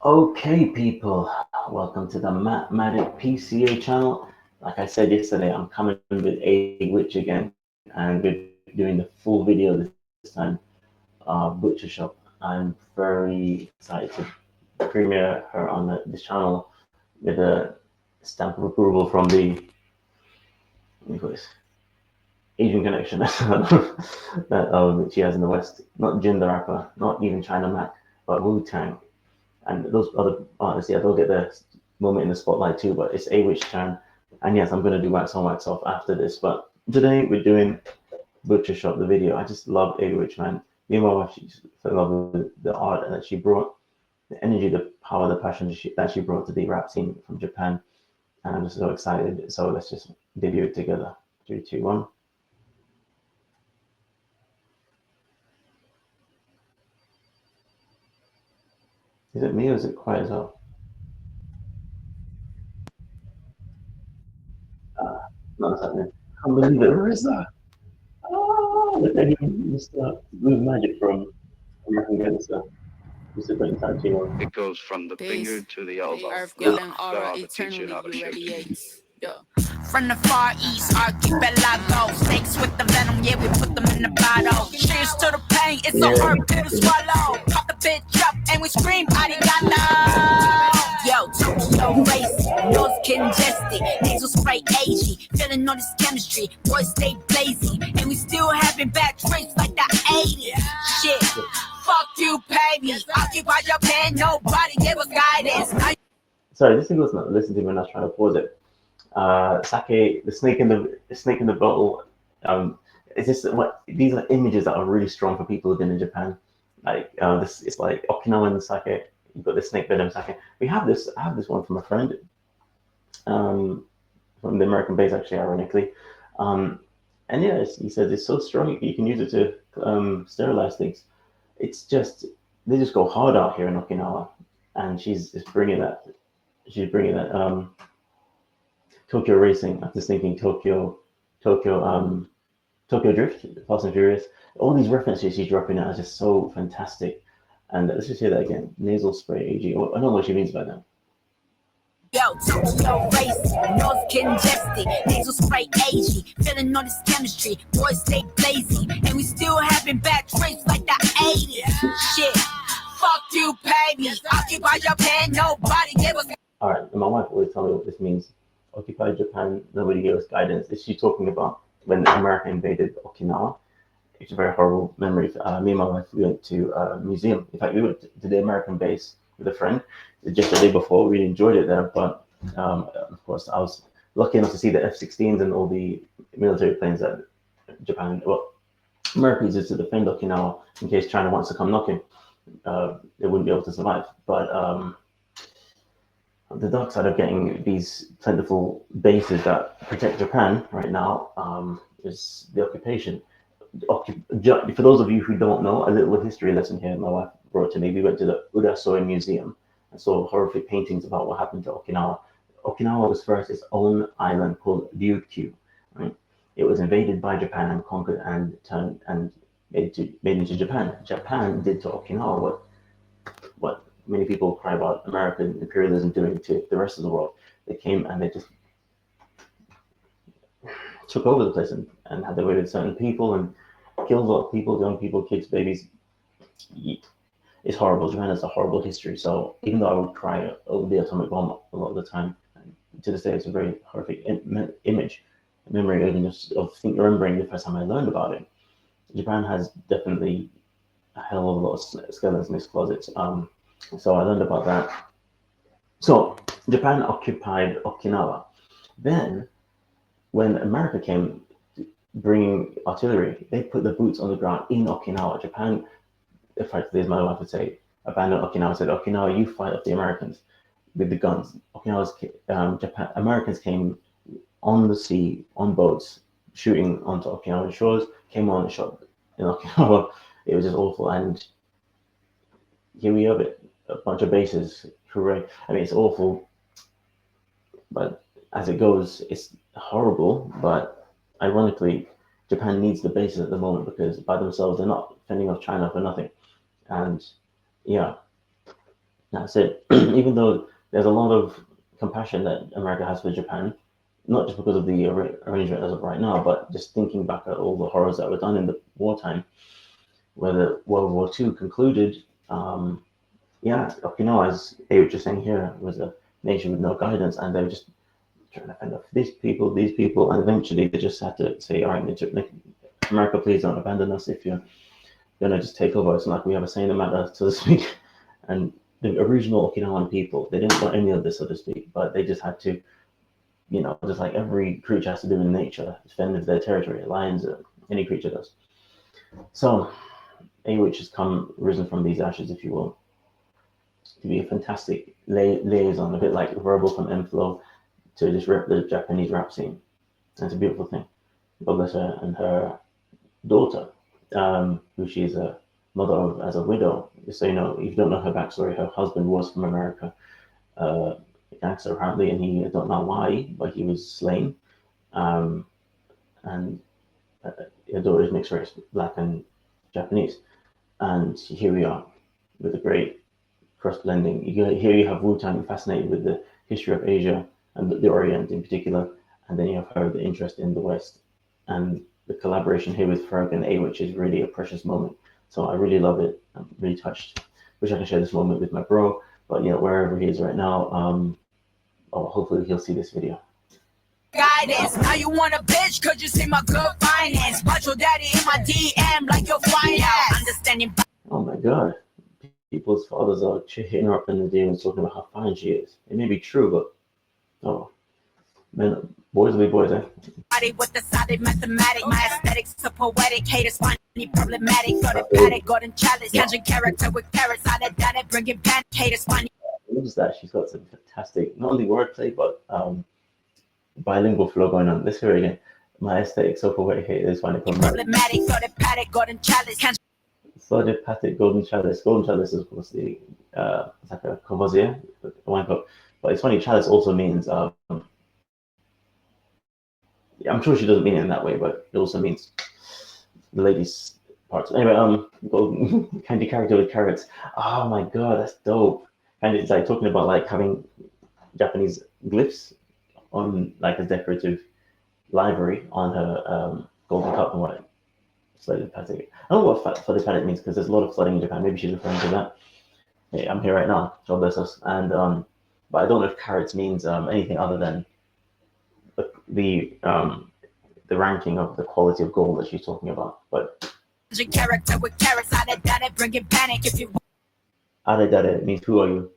Okay, people, welcome to the MatMadik PCA channel. Like I said yesterday, I'm coming with Awich again, and we're doing the full video this time. Butcher Shop. I'm very excited to premiere her on this channel with a stamp of approval from the what do you call this? Asian connection that she has in the West. Not Jin the rapper, not even China Mac, but Wu Tang. And those other artists, yeah, they'll get their moment in the spotlight too. But it's Awich turn, and yes, I'm gonna do wax on wax off after this. But today we're doing Butcher Shop, the video. I just love Awich, man. Me and my wife, she fell in love with the art that she brought, the energy, the power, the passion that she brought to the rap scene from Japan, and I'm just so excited. So let's just debut it together. 3, 2, 1. Is it me or is it quiet as well? Not happening. I can't believe it. RZA. Oh, look at him, Mr. Blue Magic from American Gangster. Mr. Quentin Tarantino. It goes from the finger Peace. to the elbow. Earth, The golden aura, father teach you eternally how to shoot. irradiates. Yeah. From the far east, I keep it low. Snakes with the venom, yeah, we put them in the bottle. Cheers to the pain, it's a hard pill to swallow. Pop the bitch up and we scream, arigato. Yo, Tokyo racing, nose congested, nasal spray aging. Feeling all this chemistry, boys stay blazing. And we still having bad traits like the 80s. Shit, fuck you, pay me. Occupy your pen, nobody gave us guidance. Sorry, this thing was not listening to me when I was trying to pause it. Sake, the snake in the bottle. It's just what these are images that are really strong for people who've been in Japan. Like this, it's like Okinawan sake. You've got the snake venom sake. We have this. I have this one from a friend, from the American base, actually, ironically. Um, and yeah, he says it's so strong you can use it to sterilize things. It's just they just go hard out here in Okinawa, and she's just bringing that. She's bringing that. Tokyo Racing. I'm just thinking Tokyo, Tokyo Drift, Fast and Furious. All these references she's dropping out are just so fantastic. And let's just hear that again. Nasal spray AG. I don't know what she means by that. Yo, Tokyo racing, nose congested, nasal spray aging, feeling all this chemistry, boys stay blazing, and we still having bad traits like the 80s. Shit, fuck you, pay me. Occupy your pen, nobody gave us. All right, and my wife always tells me what this means. Occupy Japan, nobody gave us guidance. Is she talking about when America invaded Okinawa? It's a very horrible memory. Me and my wife we went to a museum. In fact, we went to the American base with a friend just the day before. We enjoyed it there, but of course, I was lucky enough to see the F-16s and all the military planes that Japan, well, America uses to defend Okinawa in case China wants to come knocking. They wouldn't be able to survive. But the dark side of getting these plentiful bases that protect Japan right now is the occupation. For those of you who don't know, a little history lesson here my wife brought to me. We went to the Urasoe Museum and saw horrific paintings about what happened to Okinawa. Okinawa was first its own island called Ryukyu. Right? It was invaded by Japan and conquered and turned and made into Japan. Japan did to Okinawa what many people cry about American imperialism doing to the rest of the world. They came and they just took over the place and had their way with certain people and killed a lot of people, young people, kids, babies. It's horrible. Japan has a horrible history. So even though I would cry over the atomic bomb a lot of the time, to this day it's a very horrific image, memory even just of remembering the first time I learned about it. Japan has definitely a hell of a lot of skeletons in its closets. So I learned about that. So Japan occupied Okinawa. Then when America came bringing artillery, they put the boots on the ground in Okinawa. Japan, effectively, as my wife would say, abandoned Okinawa, said, Okinawa, you fight off the Americans with the guns. Americans came on the sea, on boats, shooting onto Okinawan shores, came on and shot in Okinawa. It was just awful. And here we have it, a bunch of bases. Hooray. I mean, it's awful, but as it goes, it's horrible. But ironically, Japan needs the bases at the moment because by themselves, they're not fending off China for nothing. And yeah, That's it. Even though there's a lot of compassion that America has for Japan, not just because of the arrangement as of right now, but just thinking back at all the horrors that were done in the wartime, where the World War II concluded. Yeah, Okinawa, as they were just saying here, was a nation with no guidance, and they were just trying to fend off these people, and eventually they just had to say, all right, America, please don't abandon us if you're gonna just take over. It's not like we have a say in the matter, so to speak. And the original Okinawan people, they didn't want any of this, so to speak, but they just had to, just like every creature has to do in nature, defend their territory. Lions, any creature does. So, Awich has risen from these ashes, if you will, to be a fantastic liaison, a bit like Verbal from M-Flow, to just rep the Japanese rap scene. And it's a beautiful thing. God bless her and her daughter, who she's a mother of as a widow. So, if you don't know her backstory, her husband was from America, a gangster apparently, and I don't know why, but he was slain. And her daughter is mixed race, black and Japanese. And here we are with a great cross blending. Here you have Wu-Tang fascinated with the history of Asia and the Orient in particular, and then you have her the interest in the West, and the collaboration here with FERG and Awich is really a precious moment. So I really love it. I'm really touched. Wish I could share this moment with my bro, but wherever he is right now, hopefully he'll see this video. Guidance. Now you want a bitch, could you see my good finance? Watch your daddy in my DM like your finance. Understanding. Oh my God. People's fathers are hitting her up in the DMs talking about how fine she is. It may be true, but man, boys will be boys, eh? With the solid MatMadik, my aesthetics so poetic, haters find me problematic. Got a paddock, golden chalice, catching character with carrots. I done it, bringing panic, haters find. Notice that she's got some fantastic, not only wordplay, but bilingual flow going on. Let's hear it again. My aesthetic so poetic, haters find it problematic. Got a paddock, golden chalice. Flooded Patek Golden Chalice. Golden Chalice is, of course, it's like a Courvoisier, a wine cup. But it's funny, chalice also means, I'm sure she doesn't mean it in that way, but it also means the lady's parts. Anyway, golden candy character with carrots. Oh my God, that's dope. And it's like talking about like having Japanese glyphs on like a decorative livery on her golden cup and what. Flooded Patek. I don't know what flooded Patek means because there's a lot of flooding in Japan. Maybe she's referring to that. Hey, I'm here right now. God bless us. And but I don't know if carrots means anything other than the ranking of the quality of gold that she's talking about. But character with carrots, I bringing panic if you. Adedade means who are you?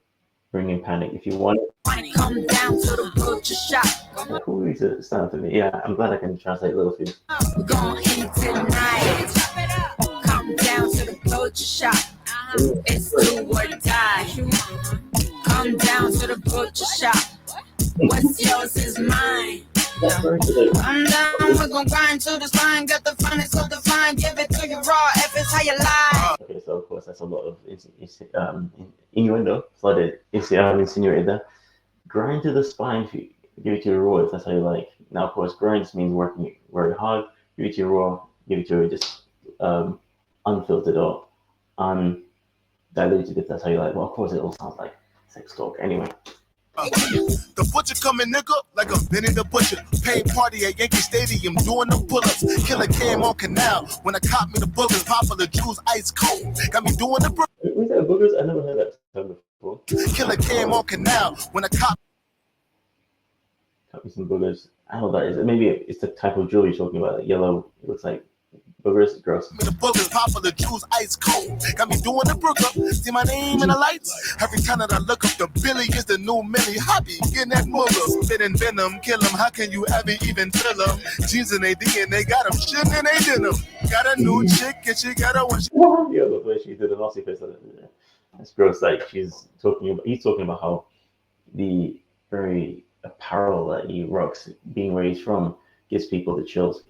Bringing panic. If you want it, come down to the butcher shop. Who needs to stand for me? Yeah, I'm glad I can translate a little for you. We're gonna eat tonight. Come down to the butcher shop. It's do or die. Come down to the butcher shop. What's yours is mine. I'm down, we're gonna grind to the spine. Get the finest so defined. Give it to you raw if it's how you lie. Okay, so of course that's a lot of innuendo. Flooded, insinuated there. Grind to the spine, give it to your raw if that's how you like. Now, of course, grind means working very hard. Give it to your raw, give it to your just unfiltered or undiluted if that's how you like. Well, of course, it all sounds like sex talk anyway. The butcher coming, nigga, like a Benny the Butcher. Paid party at Yankee Stadium doing the pull-ups. Killer came on Canal when I caught me the boogers. Popular Jews ice cold. Got me doing the Was that boogers? I never heard that term before. Killer came on Canal when I caught me some boogers. I don't know what that is. Maybe it's the type of jewelry you're talking about. Like yellow, it looks like boogers. Gross. The boogers, Popular Jews ice cold. Got me doing the brook up. See my name in the lights. Every time that I look up, the Billy is the new Millie. Hobby, getting that mugger. Spitting venom, kill them. How can you ever even tell them? Jeans and they DNA got them shit in they denim. Got a new chick and she got a one. Yeah, the way she did an Aussie face. That's gross. Like he's talking about how the very apparel that he rocks, being where he's from, gives people the chills.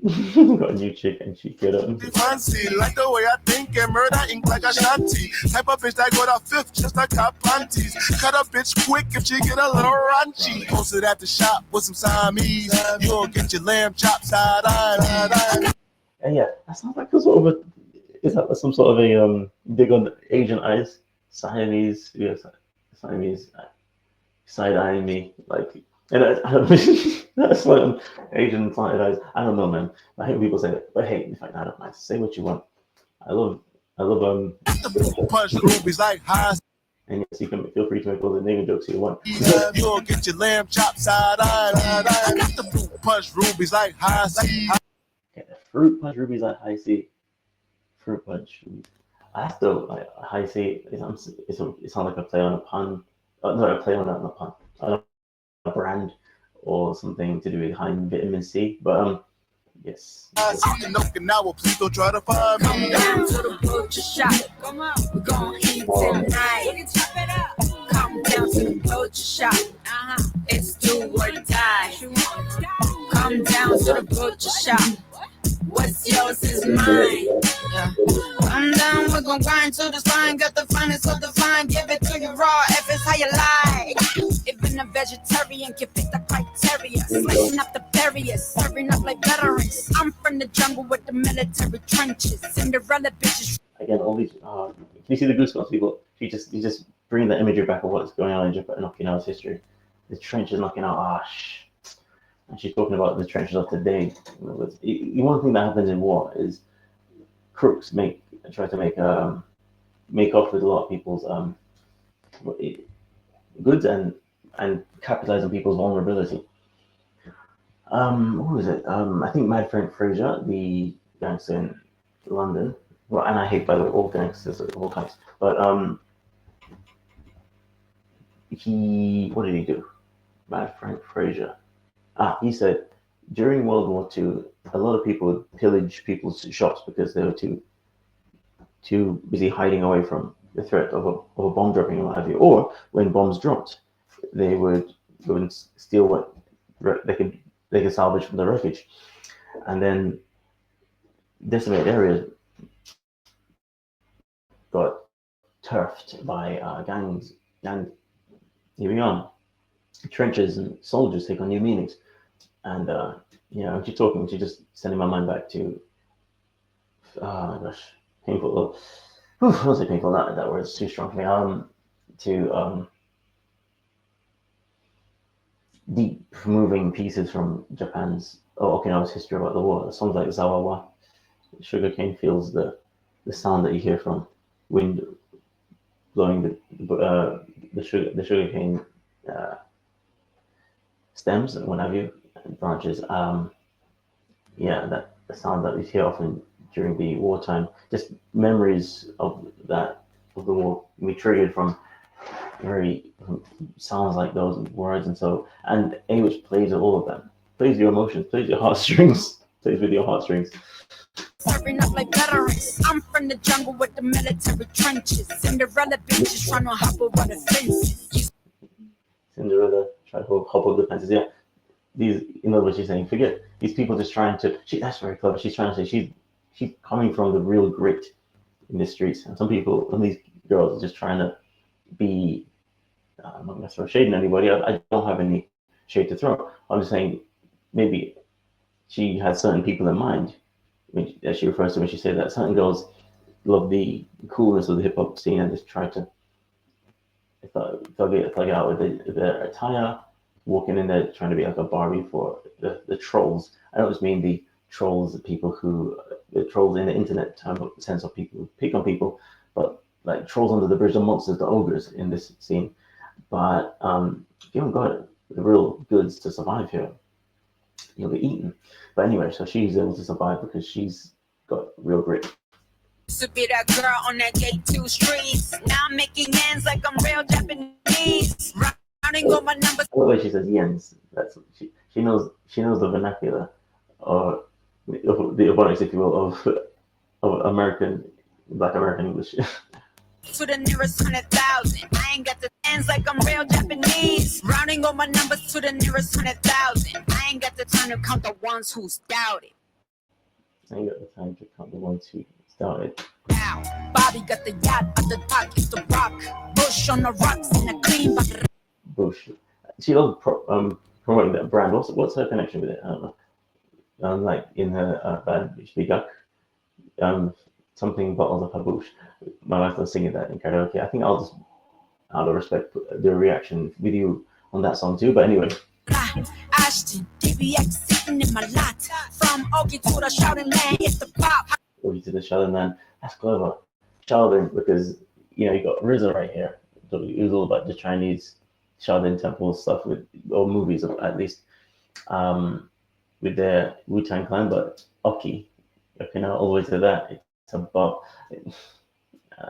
Got a new chick and she get up. Fancy, like the way I think and murder ink like a shanty. Type of bitch that go to fifth just like cop panties. Cut a bitch quick if she get a little raunchy. Posted at the shop with some Siamese. You'll get your lamb chopped side eye. And yeah, that sounds like a sort of is that some sort of a dig on the Asian eyes Siamese, Siamese side-eyeing me, like, and I don't that's what Asian side eyes. I don't know, man. I hear people say that, but hey, in fact, I don't mind. Say what you want. I love Punch rubies like high. and yes, you can feel free to make all the nigga jokes you want. You'll get your lamb chop side eye. I got the fruit punch rubies like high. Okay, fruit punch rubies like high C. Fruit punch. I have to like high C. It's not like a play on a pun. No, a play on a pun. A brand or something to do with high vitamin C. But yes. Now, please don't try to find me. Come down to the butcher shop. Come on, we're gonna eat tonight. Come down to the butcher shop. It's do or die. Come down to the butcher shop. What's yours is mine. Yeah. Come down, we're gonna grind to the spine. Got the finest of the fine. Give it to you raw if it's how you like. Even a vegetarian can fit the criteria. Slicing up the barriers, serving up like veterans. I'm from the jungle with the military trenches. Cinderella bitches. Again, all these. You see the goosebumps, people. You just bring the imagery back of what's going on in Japan, Okinawa's history. The trenches knocking out. And she's talking about the trenches of today. One thing that happens in war is crooks try to make off with a lot of people's goods and capitalize on people's vulnerability. What was it? I think Mad Frank Fraser, the gangster in London. Well, and I hate, by the way, all gangsters of all kinds. But what did he do? Mad Frank Fraser. He said during World War II, a lot of people would pillage people's shops because they were too busy hiding away from the threat of a bomb dropping or what have you. Or when bombs dropped, they would go and steal what they could salvage from the wreckage, and then decimated areas got turfed by gangs. And here we are. Trenches and soldiers take on new meanings. And she's talking, she's just sending my mind back to painful. I won't say painful, that word's too strong for me. To deep moving pieces from Japan's Okinawa's history about the war. Songs like Zawawa, sugarcane fields, the sound that you hear from wind blowing the sugarcane stems and what have you, and branches. That the sound that we hear often during the wartime, just memories of the war we triggered from sounds like those words, and Awich plays all of them, plays your emotions, plays your heartstrings, plays with your heartstrings. Serving up like veterans. I'm from the jungle with the military trenches. Cinderella bitches trying to hop over the fences. Cinderella try to hop over the fences. Yeah, these, you know what she's saying. Forget these people just trying to. That's very clever. She's trying to say she's coming from the real grit in the streets, and some these girls are just trying to be. I'm not going to throw shade in anybody. I don't have any shade to throw. I'm just saying maybe she had certain people in mind as she refers to when she said that certain girls love the coolness of the hip hop scene and just try to thug it out with their attire, walking in there trying to be like a Barbie for the trolls. I don't just mean the trolls, the trolls in the internet sense of people who pick on people, but like trolls under the bridge, the monsters, the ogres in this scene. But if you haven't got the real goods to survive here, you'll be eaten. But anyway, so she's able to survive because she's got real grit. Used to be that girl on that gate 2 streets. Now I'm making ends like I'm real Japanese. Rounding on my numbers. The way she says yens, that's she knows the vernacular, or the ebonics, if you will, of Black American English. To the nearest 100,000. I ain't got the ends like I'm real Japanese. Rounding all my numbers to the nearest 100,000. I ain't got the time to count the ones who's doubted. I ain't got the time to count the ones who doubted. Now, Bobby got the yacht at the dock. It's the rock. Bush on the rocks and a clean Bush. She loves promoting that brand. What's her connection with it? I don't know. Like in her band, Speak Up. something bottles of haboosh. My wife was singing that in karaoke. I think I'll just, out of respect, put the reaction video on that song too. But anyway. Ashton, DBX sitting in my lot. From Okie to the shouting land, it's the pop. Okie to the shouting land. That's clever. Shouting, because you got RZA right here. It was all about the Chinese Shaolin temple stuff or movies at least, with their Wu-Tang Clan. But Oki, now all the way to that, it's about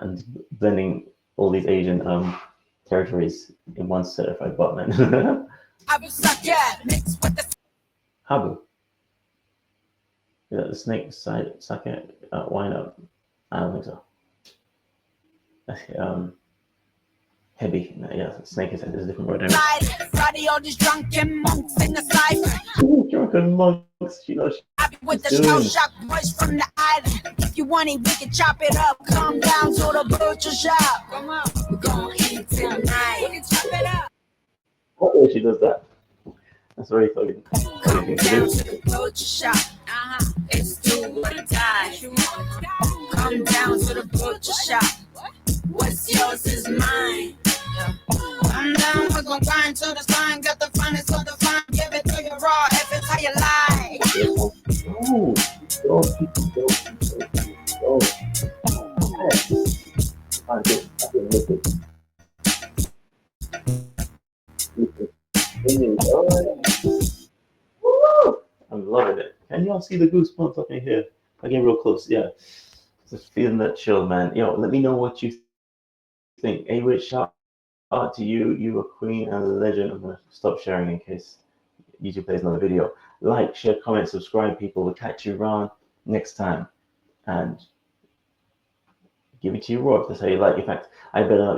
and blending all these Asian territories in one certified botman. Habu. Is that the snake side sake wine up? I don't think so. Heavy. Yeah, snake is a different word. Friday, all these drunken monks in the cipher. Drunken monks, I be with the shell shock boys from the island. If you want it, we can chop it up. Come down to the butcher shop. Come on, we're gonna eat tonight. We can chop it up. What way she does that? That's very funny. Come down to the butcher shop. It's do or die. Come down to the butcher shop. What's yours is mine. I'm down, we're gonna grind to the spine. Got the finest of the fine. Give it to you raw if it's how you lie. Oh, go. I'm loving it. Can y'all see the goosebumps up in here? I get real close. Yeah, just feeling that chill, man. Let me know what you think. Awich, shout out to you. You a queen and a legend. I'm gonna stop sharing in case YouTube plays another video. Like, share, comment, subscribe, people. We'll catch you around next time. And give it to you raw. That's how you like. In fact, I better not